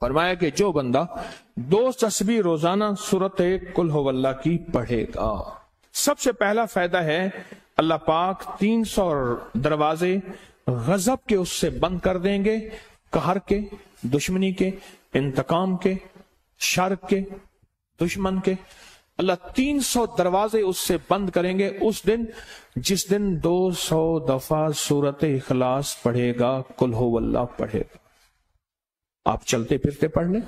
فرمایا کہ جو بندہ 2 تسبیح روزانہ سورت قل ہو اللہ کی پڑھے گا، سب سے پہلا فائدہ ہے اللہ پاک 300 دروازے غضب کے اس سے بند کر دیں گے، قہر کے، دشمنی کے، انتقام کے، شر کے، دشمن کے۔ اللہ 300 دروازے اس سے بند کریں گے اس دن جس دن 200 دفعہ سورت اخلاص پڑھے گا، قل ہو اللہ پڑھے گا۔ آپ چلتے پھرتے پڑھ لیں،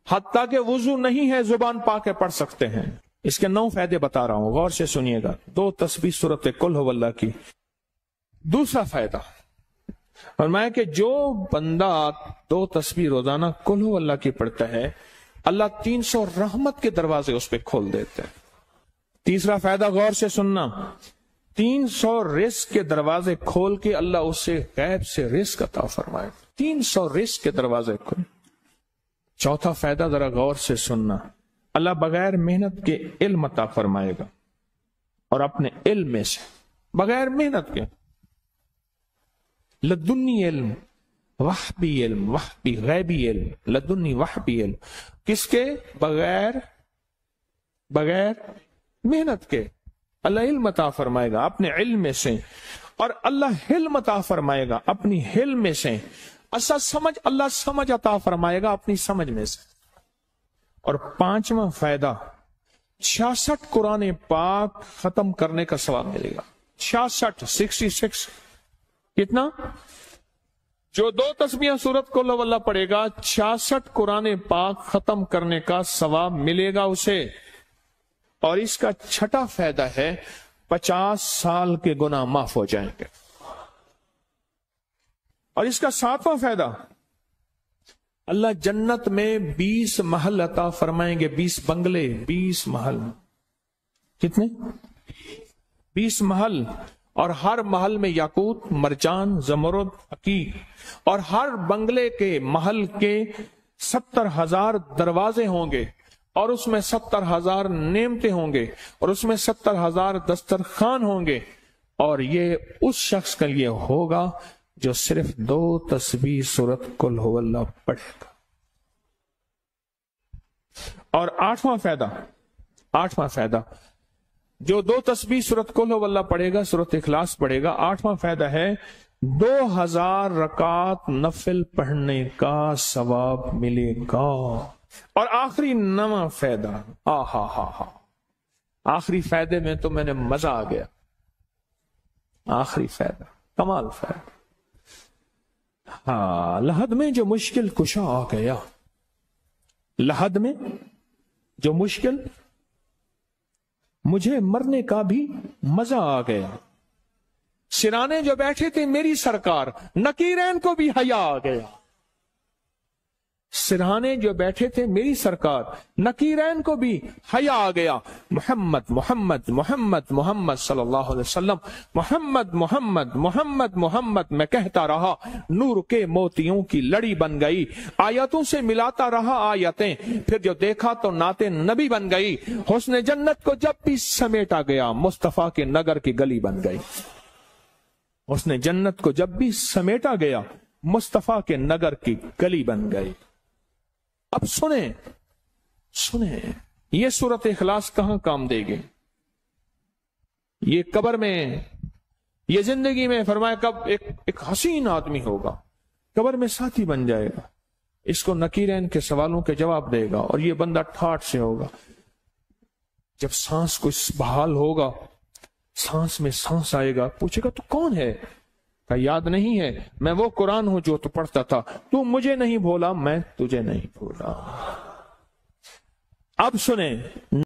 حتیٰ کہ وضو نہیں ہے زبان پاک ہے پڑھ سکتے ہیں۔ اس کے 9 فائدے بتا رہا ہوں، غور سے سنیے گا۔ 2 تسبیح سورت قل ہو اللہ کی۔ دوسرا فائدہ فرمایا کہ جو بندہ 2 تسبیح روزانہ قل ہو اللہ کی پڑھتا ہے، اللہ 300 رحمت کے دروازے اس پہ کھول دیتے ہیں۔ تیسرا فائدہ غور سے سننا، 300 رزق کے دروازے کھول کے اللہ اس سے غیب سے رزق عطا فرمائے، 300 رزق کے دروازے کھول۔ چوتھا فائدہ ذرا غور سے سننا، اللہ بغیر محنت کے علم عطا فرمائے گا، اور اپنے علم میں سے بغیر محنت کے، لدنی علم، وحبی علم، وحبی غیبی علم، لدنی وحبی علم، کس کے؟ بغیر محنت کے اللہ علم عطا فرمائے گا اپنے علم میں سے، اور اللہ حلم عطا فرمائے گا اپنی حلم میں سے، اللہ سمجھ عطا فرمائے گا اپنی سمجھ میں سے۔ اور 5واں فائدہ 66 قرآن پاک ختم کرنے کا ثواب ملے گا۔ 66 کتنا؟ جو 2 تسبیحاں سورت قل ہو اللہ پڑھے گا، 66 قرآن پاک ختم کرنے کا ثواب ملے گا اسے۔ اور اس کا 6واں فائدہ ہے 50 سال کے گناہ معاف ہو جائیں گے۔ اور اس کا 7واں فائدہ، اللہ جنت میں 20 محل عطا فرمائیں گے، 20 بنگلے، 20 محل۔ کتنے؟ 20 محل، اور ہر محل میں یاقوت، مرجان، زمرد، عقیق، اور ہر بنگلے کے محل کے 70,000 دروازے ہوں گے، اور اس میں 70,000 نعمتیں ہوں گے، اور اس میں 70,000 دسترخوان ہوں گے، اور یہ اس شخص کے لیے ہوگا جو صرف 2 تسبیح سورت قل ہو اللہ پڑھے گا۔ اور 8واں فائدہ جو 2 تسبیح سورت قل ہو اللہ پڑھے گا، سورت اخلاص پڑھے گا، 8واں فائدہ ہے 2000 رکعت نفل پڑھنے کا ثواب ملے گا۔ اور آخری 9واں فائدہ، آخری فائدے میں تو میں نے مزہ آ گیا، آخری فائدہ کمال فائدہ۔ لحد میں جو مشکل کشا آ گیا، لحد میں جو مشکل، مجھے مرنے کا بھی مزہ آ گیا، سرانے جو بیٹھے تھے میری سرکار، نکیرین کو بھی حیا آ گیا، سرہانے جو بیٹھے تھے میری سرکار، نکیرین کو بھی حیا آ گیا۔ محمد محمد محمد محمد صلی اللہ علیہ وسلم، محمد محمد محمد محمد میں کہتا رہا، نور کے موتیوں کی لڑی بن گئی، آیتوں سے ملاتا رہا آیتیں، پھر جو دیکھا تو نعت نبی بن گئی، حسن جنت کو جب بھی سمیٹا گیا مصطفیٰ کے نگر کی گلی بن گئی، حسن جنت کو جب بھی سمیٹا گیا مصطفیٰ کے نگر کی گلی بن گئی۔ اب سنیں یہ سورت اخلاص کہاں کام دے گی؟ یہ قبر میں، یہ زندگی میں، فرمایا کب ایک حسین آدمی ہوگا، قبر میں ساتھی بن جائے گا، اس کو نکیرین کے سوالوں کے جواب دے گا، اور یہ بندہ ٹھاٹ سے ہوگا۔ جب سانس کو بحال ہوگا، سانس میں سانس آئے گا، پوچھے گا تو کون ہے؟ کہ یاد نہیں ہے، میں وہ قرآن ہوں جو تو پڑھتا تھا، تو مجھے نہیں بھولا، میں تجھے نہیں بھولا۔ اب سنیں